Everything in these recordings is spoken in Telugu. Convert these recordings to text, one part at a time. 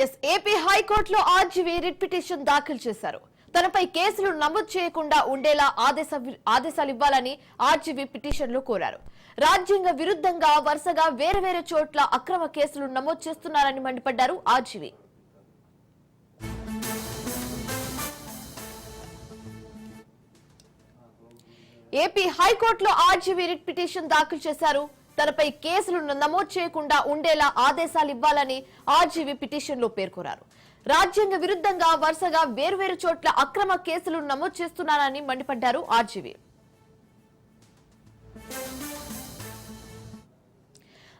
ఏపీ హైకోర్టులో ఆర్జీవీ రిట్ పిటిషన్ దాఖలు చేశారు. తనపై కేసులు నమోదు చేయకుండా ఉండేలా ఆదేశాలు ఇవ్వాలని ఆర్జీవీ పిటిషన్లో కోరారు. రాజ్యాంగ విరుద్ధంగా వరుసగా వేరే చోట్ల అక్రమ కేసులు నమోదు చేస్తున్నారని మండిపడ్డారు ఆర్జీవీ. ఏపీ హైకోర్టులో ఆర్జీవీ రిట్ పిటిషన్ దాఖలు చేశారు. తనపై కేసులు నమోదు చేయకుండా ఉండేలా ఆదేశాలు ఇవ్వాలని ఆర్జీవీ పిటిషన్లో పేర్కొన్నారు. రాజ్యాంగ విరుద్ధంగా వరుసగా వేర్వేరు చోట్ల అక్రమ కేసులు నమోదు చేస్తున్నారని మండిపడ్డారు ఆర్జీవీ.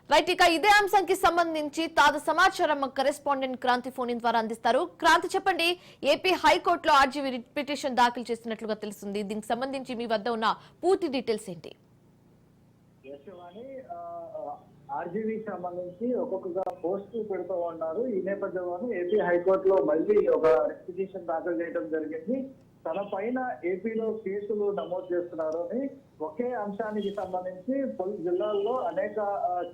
రైట్, ఇక ఇదే అంశానికి సంబంధించి తాజా సమాచారం కరెస్పాండెంట్ క్రాంతి ఫోన్ ద్వారా అందిస్తారు. క్రాంతి, చెప్పండి, ఏపీ హైకోర్టులో ఆర్జీవీ రిట్ పిటిషన్ దాఖలు చేసినట్లుగా తెలుస్తుంది. దీనికి సంబంధించి మీ వద్ద ఉన్న పూర్తి డీటెయిల్స్ ఏంటి? ఆర్జీవీకి సంబంధించి ఒక్కొక్కగా పోస్టులు పెడుతూ ఉన్నారు. ఈ నేపథ్యంలోనే ఏపీ హైకోర్టులో మళ్ళీ ఒక పిటిషన్ దాఖలు చేయడం జరిగింది. తన పైన ఏపీలో కేసులు నమోదు చేస్తున్నారు అని ఒకే అంశానికి సంబంధించి పలు జిల్లాల్లో అనేక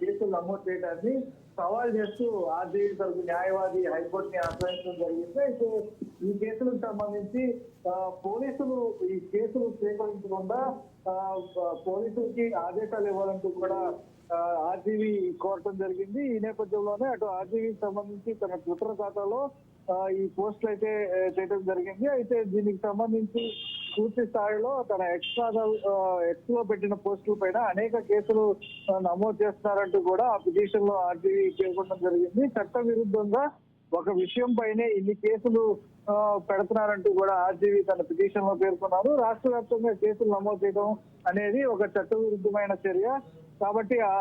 కేసులు నమోదు చేయడాన్ని సవాల్ చేస్తూ ఆర్జీవీ తరపు న్యాయవాది హైకోర్టుని ఆశ్రయించడం జరిగింది. అయితే ఈ కేసులకు సంబంధించి పోలీసులు ఈ కేసులు స్వీకరించకుండా పోలీసులకి ఆదేశాలు ఇవ్వాలంటూ కూడా ఆర్జీవీ కోరటం జరిగింది. ఈ నేపథ్యంలోనే అటు ఆర్జీవీకి సంబంధించి తన ట్విట్టర్ ఖాతాలో ఈ పోస్టులు అయితే చేయడం జరిగింది. అయితే దీనికి సంబంధించి పూర్తి స్థాయిలో తన ఎక్స్ లో పెట్టిన పోస్టుల పైన అనేక కేసులు నమోదు చేస్తున్నారంటూ కూడా ఆ పిటిషన్ లో ఆర్జీవీ పేర్కొనడం జరిగింది. చట్ట విరుద్ధంగా ఒక విషయం పైనే ఇన్ని కేసులు పెడుతున్నారంటూ కూడా ఆర్జీవీ తన పిటిషన్ లో పేర్కొన్నారు. రాష్ట్ర వ్యాప్తంగా కేసులు నమోదు చేయడం అనేది ఒక చట్ట విరుద్ధమైన చర్య కాబట్టి ఆ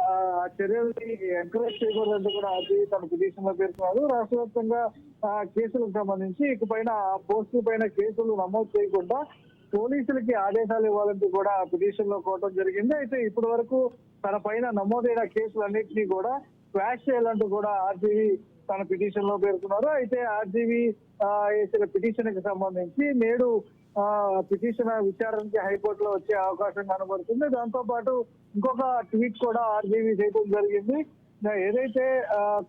చర్యల్ని ఎంకరేజ్ చేయకూడదంటూ కూడా ఆర్జీవీ తన పిటిషన్ లో పేర్కొన్నారు. రాష్ట్ర వ్యాప్తంగా కేసులకు సంబంధించి ఇకపైన ఆ పోస్టుల పైన కేసులు నమోదు చేయకుండా పోలీసులకి ఆదేశాలు ఇవ్వాలంటూ కూడా ఆ పిటిషన్ లో కోరడం జరిగింది. అయితే ఇప్పటి వరకు తన పైన నమోదైన కేసులన్నింటినీ కూడా క్వాష్ చేయాలంటూ కూడా ఆర్జీవీ తన పిటిషన్ లో పేర్కొన్నారు. అయితే ఆర్జీవీ వేసిన పిటిషన్ కి సంబంధించి నేడు పిటిషన్ విచారణకి హైకోర్టులో వచ్చే అవకాశం కనబడుతుంది. దాంతో పాటు ఇంకొక ట్వీట్ కూడా ఆర్జీవీ చేయడం జరిగింది. ఏదైతే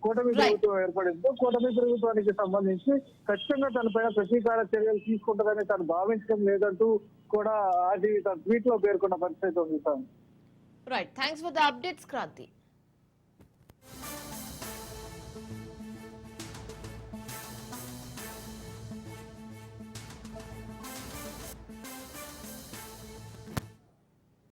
కూటమి ప్రభుత్వం ఏర్పడిందో కూటమి ప్రభుత్వానికి సంబంధించి ఖచ్చితంగా తనపైన ప్రతీకార చర్యలు తీసుకుంటారని తను భావించడం లేదంటూ కూడా ఆర్జీవీ తన ట్వీట్ లో పేర్కొన్న పరిస్థితి ఉంది. Right, thanks for the updates Kranti.